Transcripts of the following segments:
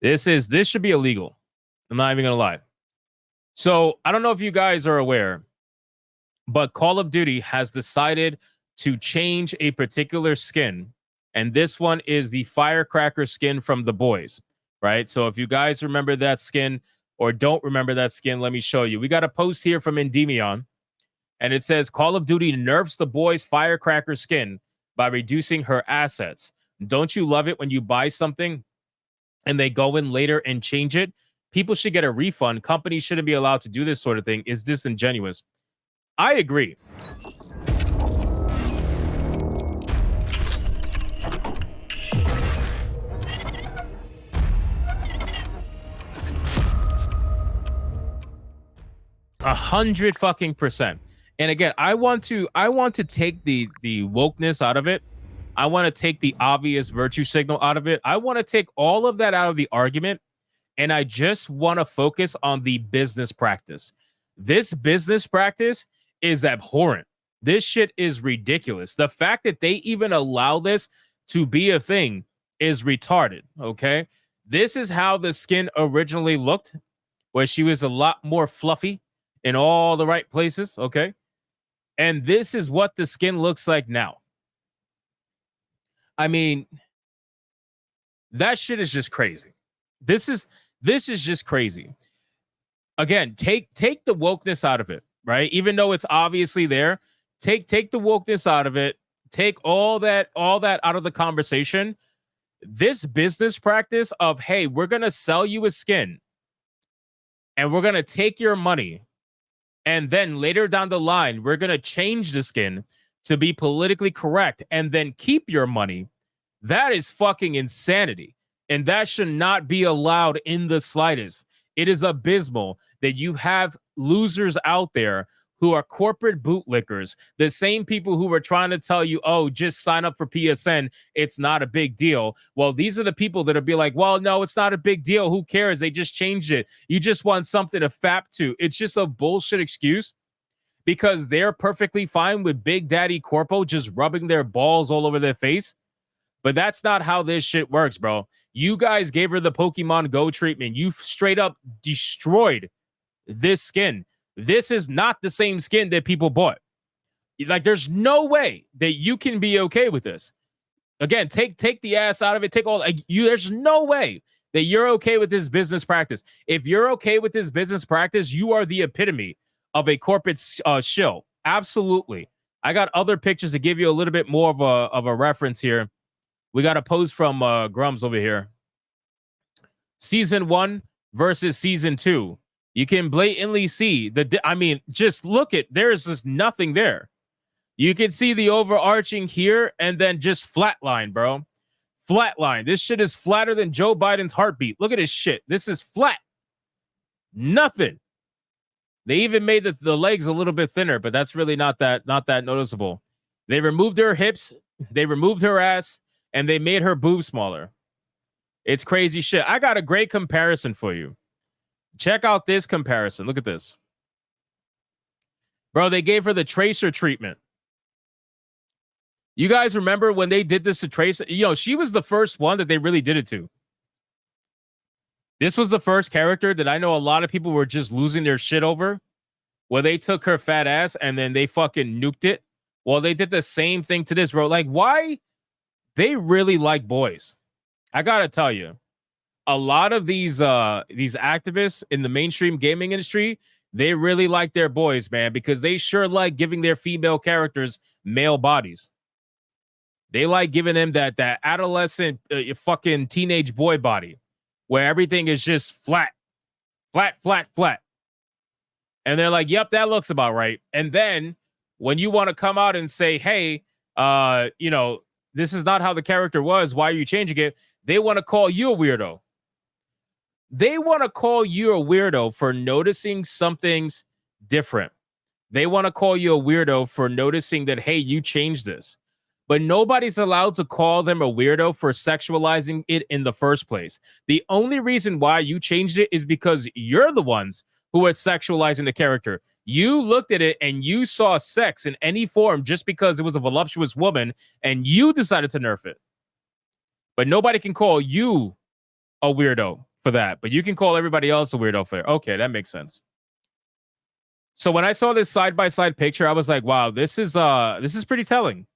This should be illegal. I'm not even gonna lie. So I don't know if you guys are aware, but Call of Duty has decided to change a particular skin, and this one is the Firecracker skin from The Boys, right? So if you guys remember that skin or don't remember that skin, let me show you. We got a post here from Endymion, and it says Call of Duty nerfs The Boys Firecracker skin by reducing her assets. Don't you love it when you buy something and they go in later and change it? People should get a refund. Companies shouldn't be allowed to do this sort of thing. It's disingenuous. I agree. A 100% And again, I want to take the wokeness out of it. I want to take the obvious virtue signal out of it. I want to take all of that out of the argument, and I just want to focus on the business practice. This business practice is abhorrent. This shit is ridiculous. The fact that they even allow this to be a thing is retarded, okay? This is how the skin originally looked, where she was a lot more fluffy in all the right places, okay? And this is what the skin looks like now. I mean, that shit is just crazy. This is just crazy. Again, take the wokeness out of it, right? Even though it's obviously there, take the wokeness out of it. Take all that out of the conversation. This business practice of, hey, we're gonna sell you a skin and we're gonna take your money, and then later down the line, we're gonna change the skin to be politically correct and then keep your money. That is fucking insanity. And that should not be allowed in the slightest. It is abysmal that you have losers out there who are corporate bootlickers, the same people who were trying to tell you, oh, just sign up for PSN. It's not a big deal. Well, these are the people that'll be like, well, no, it's not a big deal. Who cares? They just changed it. You just want something to fap to. It's just a bullshit excuse because they're perfectly fine with Big Daddy Corpo just rubbing their balls all over their face. But that's not how this shit works, bro. You guys gave her the Pokemon Go treatment. You straight up destroyed this skin. This is not the same skin that people bought. Like, there's no way that you can be okay with this. Again, take the ass out of it. Take all you. There's no way that you're okay with this business practice. If you're okay with this business practice, you are the epitome of a corporate shill. Absolutely. I got other pictures to give you a little bit more of a reference here. We got a post from Grums over here. Season 1 versus Season 2. You can blatantly see just look at, there's just nothing there. You can see the overarching here and then just flatline, bro. Flatline. This shit is flatter than Joe Biden's heartbeat. Look at this shit. This is flat. Nothing. They even made the legs a little bit thinner, but that's really not that noticeable. They removed her hips, they removed her ass, and they made her boobs smaller. It's crazy shit. I got a great comparison for you. Check out this comparison. Look at this. Bro, they gave her the Tracer treatment. You guys remember when they did this to Tracer? She was the first one that they really did it to. This was the first character that I know a lot of people were just losing their shit over, where they took her fat ass and then they fucking nuked it. Well, they did the same thing to this, bro. Like, why? They really like boys. I gotta tell you. A lot of these activists in the mainstream gaming industry, they really like their boys, man, because they sure like giving their female characters male bodies. They like giving them that adolescent fucking teenage boy body where everything is just flat. And they're like, yep, that looks about right. And then when you want to come out and say, hey, this is not how the character was, why are you changing it? They want to call you a weirdo. They want to call you a weirdo for noticing something's different. They want to call you a weirdo for noticing that, hey, you changed this. But nobody's allowed to call them a weirdo for sexualizing it in the first place. The only reason why you changed it is because you're the ones who are sexualizing the character. You looked at it and you saw sex in any form just because it was a voluptuous woman and you decided to nerf it. But nobody can call you a weirdo for that, but you can call everybody else a weirdo for it. Okay, that makes sense. So when I saw this side-by-side picture, I was like, wow, this is pretty telling.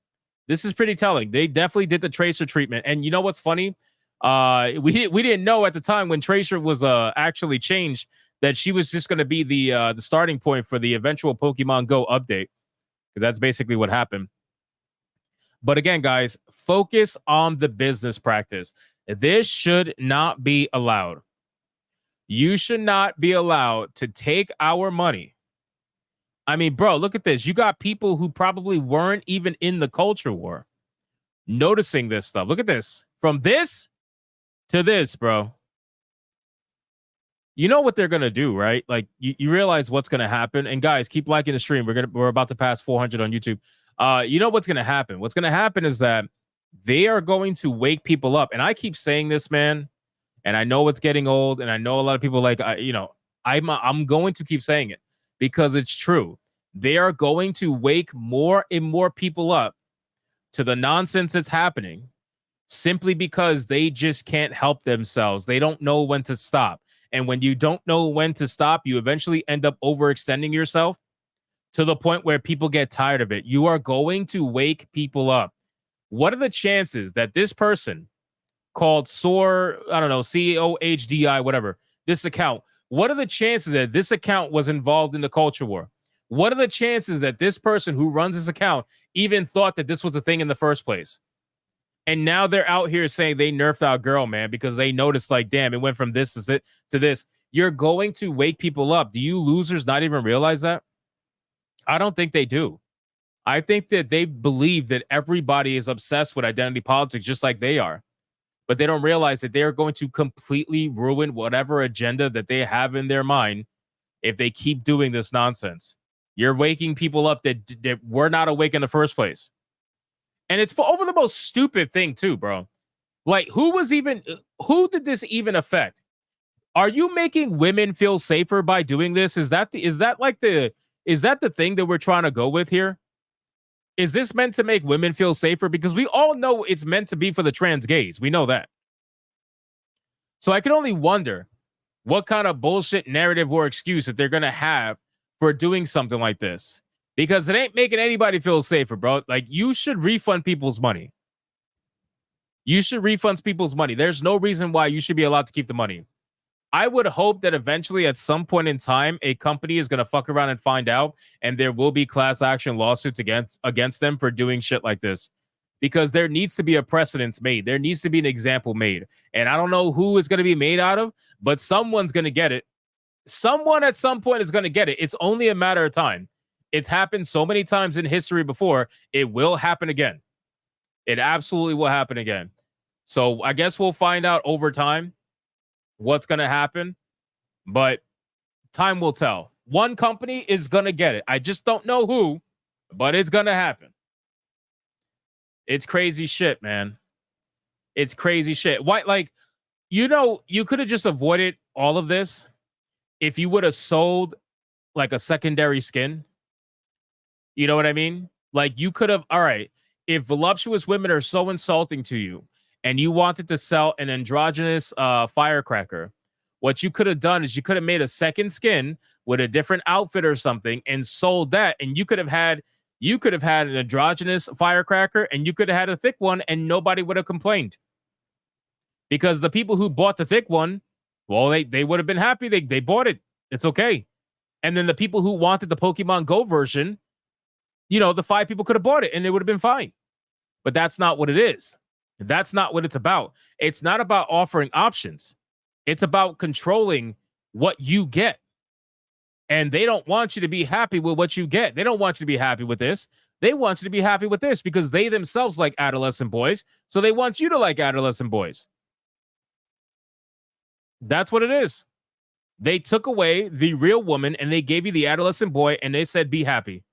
This is pretty telling. They definitely did the Tracer treatment. And you know what's funny? We didn't know at the time when Tracer was actually changed that she was just going to be the starting point for the eventual Pokemon Go update, because that's basically what happened. But again, guys, focus on the business practice. This should not be allowed. You should not be allowed to take our money. I mean, bro, look at this. You got people who probably weren't even in the culture war noticing this stuff. Look at this. From this to this, bro. You know what they're going to do, right? Like, you realize what's going to happen. And guys, keep liking the stream. We're about to pass 400 on YouTube. You know what's going to happen? What's going to happen is that they are going to wake people up. And I keep saying this, man. And I know it's getting old. And I know a lot of people like, I'm going to keep saying it because it's true. They are going to wake more and more people up to the nonsense that's happening simply because they just can't help themselves. They don't know when to stop. And when you don't know when to stop, you eventually end up overextending yourself to the point where people get tired of it. You are going to wake people up. What are the chances that this person called COHDI, whatever, this account, what are the chances that this account was involved in the culture war? What are the chances that this person who runs this account even thought that this was a thing in the first place? And now they're out here saying they nerfed our girl, man, because they noticed, like, damn, it went from this to this. You're going to wake people up. Do you losers not even realize that? I don't think they do. I think that they believe that everybody is obsessed with identity politics just like they are. But they don't realize that they are going to completely ruin whatever agenda that they have in their mind if they keep doing this nonsense. You're waking people up that were not awake in the first place. And it's for over the most stupid thing too, bro. Like, who did this even affect? Are you making women feel safer by doing this? Is that the thing that we're trying to go with here? Is this meant to make women feel safer? Because we all know it's meant to be for the trans gays. We know that. So I can only wonder what kind of bullshit narrative or excuse that they're going to have for doing something like this. Because it ain't making anybody feel safer, bro. Like, you should refund people's money. You should refund people's money. There's no reason why you should be allowed to keep the money. I would hope that eventually at some point in time, a company is going to fuck around and find out, and there will be class action lawsuits against them for doing shit like this. Because there needs to be a precedence made. There needs to be an example made. And I don't know who it's going to be made out of, but someone's going to get it. Someone at some point is going to get it. It's only a matter of time. It's happened so many times in history before. It will happen again. It absolutely will happen again. So I guess we'll find out over time what's going to happen. But time will tell. One company is going to get it. I just don't know who, but it's going to happen. It's crazy shit, man. It's crazy shit. Why? Like, you could have just avoided all of this if you would have sold like a secondary skin. You know what I mean? Like, you could have, all right, if voluptuous women are so insulting to you and you wanted to sell an androgynous firecracker, what you could have done is you could have made a second skin with a different outfit or something and sold that. And you could have had an androgynous firecracker and you could have had a thick one and nobody would have complained. Because the people who bought the thick one, well, they would have been happy. They bought it. It's okay. And then the people who wanted the Pokemon Go version, the 5 people could have bought it and it would have been fine. But that's not what it is. That's not what it's about. It's not about offering options. It's about controlling what you get. And they don't want you to be happy with what you get. They don't want you to be happy with this. They want you to be happy with this because they themselves like adolescent boys. So they want you to like adolescent boys. That's what it is. They took away the real woman and they gave you the adolescent boy and they said, be happy.